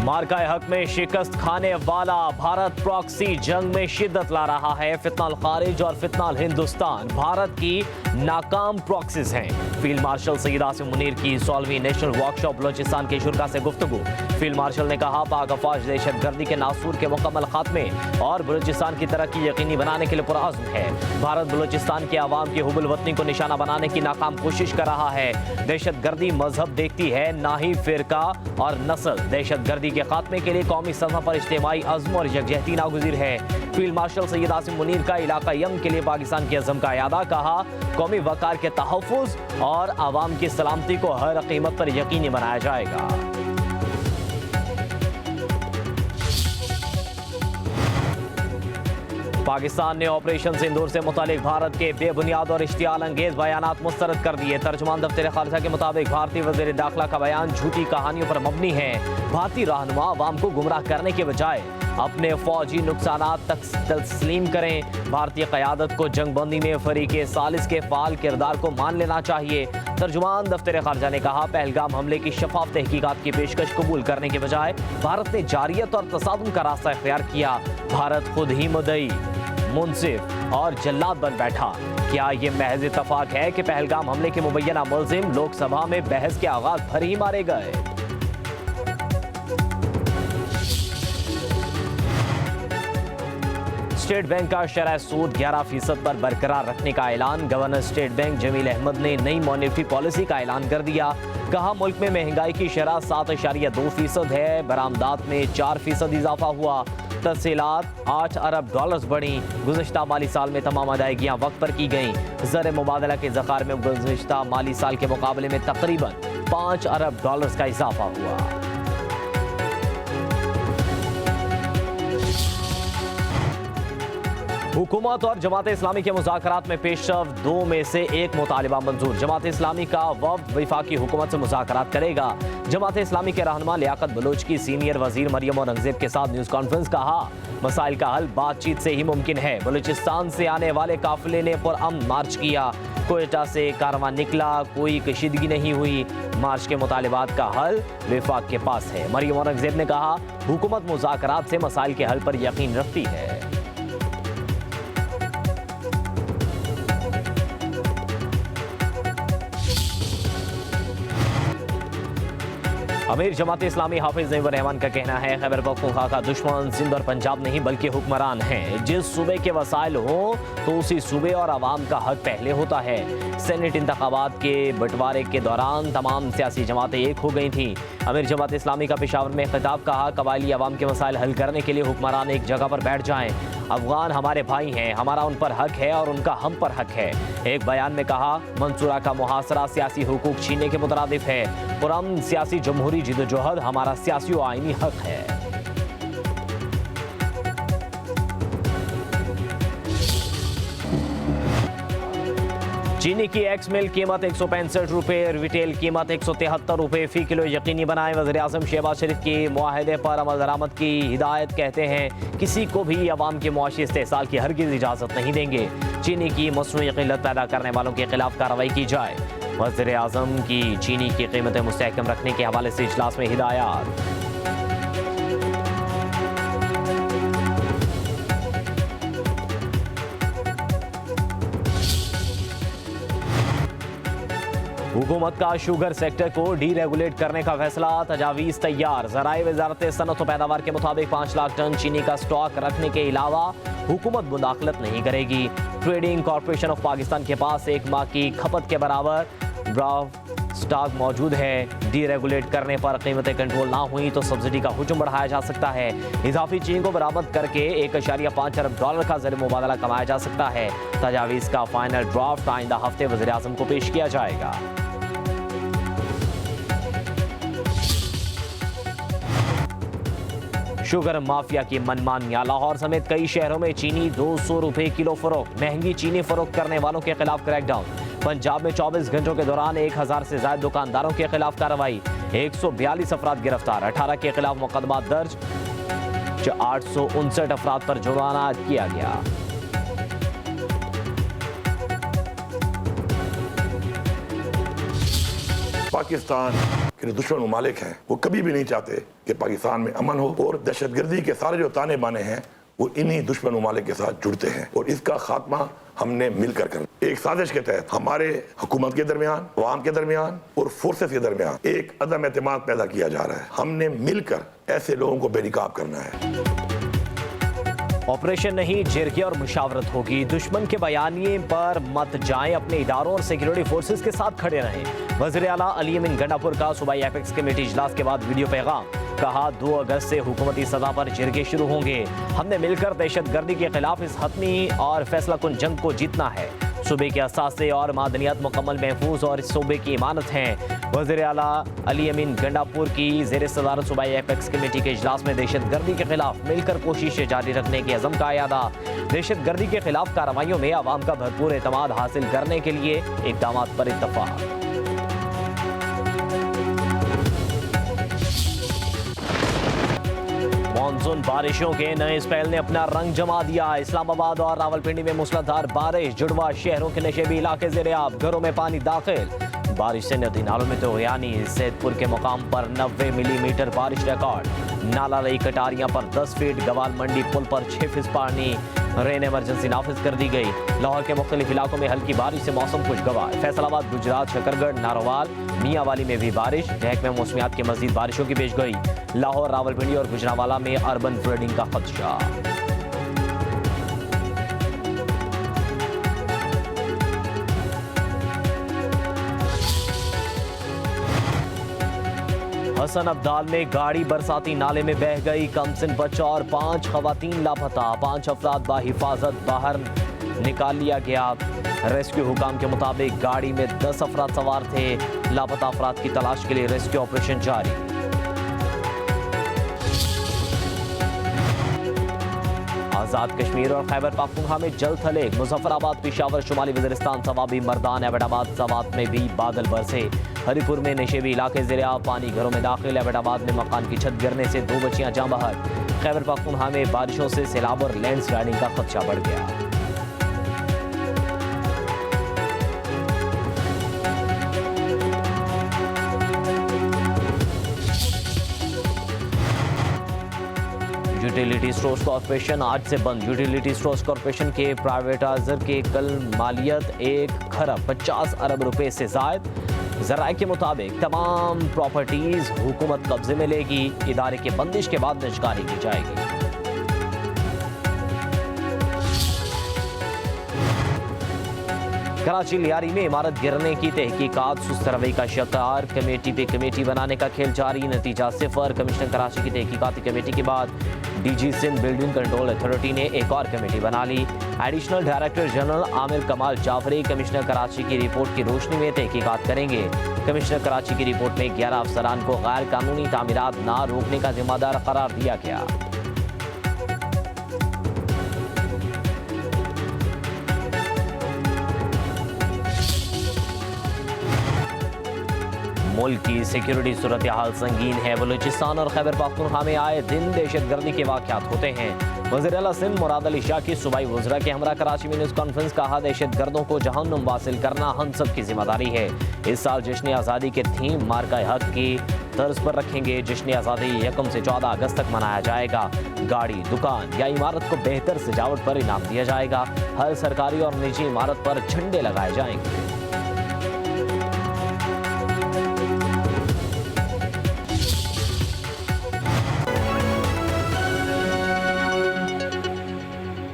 मार्का हक में शिकस्त खाने वाला भारत प्रॉक्सी जंग में शिद्दत ला रहा है। फितनाल खारिज और फितनाल हिंदुस्तान भारत की नाकाम प्रॉक्सीज हैं। फील्ड मार्शल सैयद आसिम मुनीर की 16वीं नेशनल वर्कशॉप बलोचिस्तान के शुरा से गुफ्तगू। फील्ड मार्शल ने कहा, पाक अफवाज दहशतगर्दी के नासूर के मुकम्मल खात्मे और बलोचिस्तान की तरक्की यकीनी बनाने के लिए पुरअज़्म है। भारत बलोचिस्तान के अवाम की हुबुल वतनी को निशाना बनाने की नाकाम कोशिश कर रहा है। दहशतगर्दी मजहब देखती है, ना ही फिरका और नस्ल। दहशतगर्दी के खात्मे के लिए कौमी सतह पर इज्तिमाई अज़्म और यकजहती नागुज़ीर है। फील्ड मार्शल सैयद आसिम मुनीर का इलाका यम के लिए पाकिस्तान के अज़्म का यादा। कहा, कौमी वक़ार के तहफ़्फ़ुज़ और अवाम की सलामती को हर कीमत पर यकीनी बनाया जाएगा। पाकिस्तान ने ऑपरेशन सिंदूर से मुतालिक भारत के बेबुनियाद और इश्तियाल अंगेज बयानात मुस्तरद कर दिए। तर्जुमान दफ्तर खारजा के मुताबिक भारतीय वज़ीर दाखिला का बयान झूठी कहानियों पर मबनी है। भारतीय रहनुमा अवाम को गुमराह करने के बजाय अपने फौजी नुकसानात तक तस्लीम करें। भारतीय क़यादत को जंगबंदी में फरीक़े सालिस के फ़ाल किरदार को मान लेना चाहिए। तर्जुमान दफ्तर खारजा ने कहा, पहलगाम हमले की शफाफ तहकीकात की पेशकश कबूल करने के बजाय भारत ने जारियत और तसादुम का रास्ता इख्तियार किया। भारत खुद ही मुद्दई, मुंसिफ और जल्लाद बन बैठा। क्या ये महज इत्तफाक है कि पहलगाम हमले के मुबैना मुल्जिम लोकसभा में बहस के आगाज भर ही मारे गए? स्टेट बैंक का शरह सूद 11% पर बरकरार रखने का ऐलान। Governor State Bank Jamil Ahmed ने नई मॉनेटरी पॉलिसी का ऐलान कर दिया। कहा, मुल्क में महंगाई की शरह 7.2% है। बरामदात में 4% इजाफा हुआ। तहसीलात 8 अरब डॉलर्स बढ़ी। गुज़श्ता माली साल में तमाम अदायगियाँ वक्त पर की गईं। ज़र मुबादला के ज़ख़ार में गुज़श्ता माली साल के मुकाबले में तकरीबन 5 अरब डॉलर्स का इजाफा हुआ। हुकूमत और जमात इस्लामी के मुज़ाकरात में पेशरफ्त, 2 में से 1 मुतालिबा मंजूर। जमात इस्लामी का वफ़द वफाकी हुकूमत से मुज़ाकरात करेगा। जमात इस्लामी के रहनुमा लियाकत बलोच की सीनियर वज़ीर मरियम औरंगज़ेब के साथ न्यूज़ कॉन्फ्रेंस। कहा, मसाइल का हल बातचीत से ही मुमकिन है। बलूचिस्तान से आने वाले काफिले ने पुरअमन मार्च किया। कोयटा से कारवां निकला, कोई कशीदगी नहीं हुई। मार्च के मुतालिबात का हल वफाक के पास है। मरियम औरंगज़ेब ने कहा, हुकूमत मुज़ाकरात से मसाइल के हल पर यकीन रखती है। अमीर जमात इस्लामी हाफिज नईमुर रहमान का कहना है, खैबर पख्तूनख्वा का दुश्मन सिंध और पंजाब नहीं बल्कि हुक्मरान हैं। जिस सूबे के वसाइल हों तो उसी सूबे और आवाम का हक पहले होता है। सेनेट इंतखाबात के बंटवारे के दौरान तमाम सियासी जमातें एक हो गई थीं। अमीर जमात इस्लामी का पेशावर में खिताब। कहा, कबायली अवाम के मसाइल हल करने के लिए हुक्मरान एक जगह पर बैठ जाएं। अफगान हमारे भाई हैं, हमारा उन पर हक है और उनका हम पर हक है। एक बयान में कहा, मंसूरा का मुहासरा सियासी हुकूक छीनने के मुतरादिफ है। पुरअमन सियासी जमहूरी जिद्दोजहद हमारा सियासी और आईनी हक है। चीनी की एक्स मिल कीमत 165 रुपये, रिटेल कीमत 173 रुपये फी किलो यकीनी बनाएं। वज़ीर आज़म शहबाज शरीफ की मुआहदे पर अमल दरामद की हिदायत। कहते हैं, किसी को भी अवाम के मुआशी इस्तेहसाल की हरगिज़ इजाज़त नहीं देंगे। चीनी की मसनूई क़िल्लत पैदा करने वालों के खिलाफ कार्रवाई की जाए। वज़ीर आज़म की चीनी की कीमतें मुस्तहकम रखने के हवाले से इजलास में हिदायत। हुकूमत का शुगर सेक्टर को डीरेगुलेट करने का फैसला। तजावीज़ तैयार। ज़राए वज़ारत सनअत व पैदावार के मुताबिक 5 लाख टन चीनी का स्टॉक रखने के अलावा हुकूमत मुदाखलत नहीं करेगी। ट्रेडिंग कॉरपोरेशन ऑफ पाकिस्तान के पास 1 माह की खपत के बराबर ड्राफ्ट स्टॉक मौजूद है। डीरेगुलेट करने पर कीमतें कंट्रोल ना हुई तो सब्सिडी का हुजूम बढ़ाया जा सकता है। इजाफी चीनी को बरामद करके 1.5 अरब डॉलर का ज़र मुबादला कमाया जा सकता है। तजावीज़ का फाइनल ड्राफ्ट आइंदा हफ्ते वज़ीर आज़म को पेश किया जाएगा। शुगर माफिया की मनमानियां। लाहौर समेत कई शहरों में चीनी 200 रुपये किलो फरोख्त। महंगी चीनी फरोख्त करने वालों के खिलाफ क्रैकडाउन। पंजाब में 24 घंटों के दौरान 1000 से ज्यादा दुकानदारों के खिलाफ कार्रवाई। 142 अफराद गिरफ्तार। 18 के खिलाफ मुकदमा दर्ज। 859 अफराद पर जुर्माना किया गया। पाकिस्तान कि जो दुश्मन ममालिक हैं वो कभी भी नहीं चाहते कि पाकिस्तान में अमन हो, और दहशतगर्दी के सारे जो ताने बाने हैं वो इन्हीं दुश्मन ममालिक के साथ जुड़ते हैं, और इसका खात्मा हमने मिलकर करना। एक साजिश के तहत हमारे हुकूमत के दरमियान, अवाम के दरमियान और फोर्सेस के दरमियान एक अदम एतमाद पैदा किया जा रहा है। हमने मिलकर ऐसे लोगों को बेनकाब करना है। ऑपरेशन नहीं, जिरगी और मुशावरत होगी। दुश्मन के बयानिए पर मत जाएं, अपने इदारों और सिक्योरिटी फोर्सेस के साथ खड़े रहें। वज़ीर आला अली अमीन गंडापुर का सूबाई एपेक्स कमेटी इजलास के बाद वीडियो पैगाम। कहा 2 अगस्त से हुकूमती सतह पर जिरगे शुरू होंगे। हमने मिलकर दहशतगर्दी के खिलाफ इस हतमी और फैसला कुन जंग को जीतना है। सूबे के असासे और मादनियात मुकम्मल महफूज और इस सूबे की इमानत हैं। वज़ीर आला अली अमीन गंडापुर की ज़ेर सदारत सूबाई एपेक्स कमेटी के इजलास में दहशतगर्दी के खिलाफ मिलकर कोशिशें जारी रखने के अज़म का अयादा। दहशतगर्दी के खिलाफ कार्रवाइयों में आवाम का भरपूर एतमाद हासिल करने के लिए इक़दाम पर इत्तफाक। मानसून बारिशों के नए स्पेल ने अपना रंग जमा दिया। इस्लामाबाद और रावलपिंडी में मूसलाधार बारिश, जुड़वा शहरों के नशेबी इलाके ज़ेर-ए-आब, घरों में पानी दाखिल। बारिश से नदी नालों में तो यानी सैदपुर के मुकाम पर 90 मिलीमीटर बारिश रिकॉर्ड। नाला रही कटारियां पर 10 फीट, गवाल मंडी पुल पर 6 फीट पानी। रेन इमरजेंसी नाफिज कर दी गई। लाहौर के मुख्तलिफ इलाकों में हल्की बारिश से मौसम खुशगवार। फैसलाबाद, गुजरात, शकरगढ़, नारोवाल, मियांवाली में भी बारिश। महकमे मौसमियात की मजीद बारिशों की पेशगोई। लाहौर, रावलपिंडी और गुजरांवाला में अर्बन फ्लडिंग का खदशा। हसन अब्दाल में गाड़ी बरसाती नाले में बह गई। कमसिन बच्चा और 5 खवातीन लापता। 5 अफराद बाहिफाजत बाहर निकाल लिया गया। रेस्क्यू हुकाम के मुताबिक गाड़ी में 10 अफराद सवार थे। लापता अफराद की तलाश के लिए रेस्क्यू ऑपरेशन जारी। आजाद कश्मीर और खैबर पाख्तूनख्वा में जल्द थले। मुजफ्फराबाद, पेशावर, शुमाली वज़ीरिस्तान, सवाबी, मर्दान, एबटाबाद, सवात में भी बादल बरसे। हरीपुर में नशेबी इलाके ज़ेर-ए-आब, पानी घरों में दाखिल। एबटाबाद में मकान की छत गिरने से 2 बच्चियां जाँ बहक। खैबर पाख्तूनख्वा में बारिशों से सैलाब और लैंडस्लाइडिंग का खदशा बढ़ गया। यूटिलिटी स्टोर्स कॉर्पोरेशन आज से बंद। यूटिलिटी स्टोर्स कॉर्पोरेशन के प्राइवेटाइजर के कल मालियत 1 खरब 50 अरब रुपए से जायद। ज़राए के मुताबिक तमाम प्रॉपर्टीज हुकूमत कब्जे में लेगी। इदारे के बंदिश के बाद निजकारी की जाएगी। कराची लियारी में इमारत गिरने की तहकीकात सुस्त रवैये का शिकार। कमेटी पे कमेटी बनाने का खेल जारी, नतीजा 0। कमिश्नर कराची की तहकीकाती कमेटी के बाद DG Sindh building control authority ने एक और कमेटी बना ली। Additional director general Aamir Kamal Jafri commissioner Karachi की रिपोर्ट की रोशनी में तहकीकात करेंगे। कमिश्नर कराची की रिपोर्ट में 11 अफसरान को गैर कानूनी तामीरात ना रोकने का जिम्मेदार करार दिया गया। मुल्क की सिक्योरिटी सूरत हाल संगीन है। बलूचिस्तान और खैबर पाख्तूनख्वा में आए दिन दहशतगर्दी के वाक़यात होते हैं। वज़ीर आला सिंध मुराद अली शाह की सूबाई वज़रा के हमरा कराची में न्यूज़ कॉन्फ्रेंस। कहा दहशतगर्दों को जहन्नुम वासिल करना हम सब की जिम्मेदारी है। इस साल जश्न आज़ादी के थीम मार्का हक की तर्ज पर रखेंगे। जश्न आज़ादी 1 से 14 अगस्त तक मनाया जाएगा। गाड़ी, दुकान या इमारत को बेहतर सजावट पर इनाम दिया जाएगा। हर सरकारी और निजी इमारत पर झंडे लगाए जाएंगे।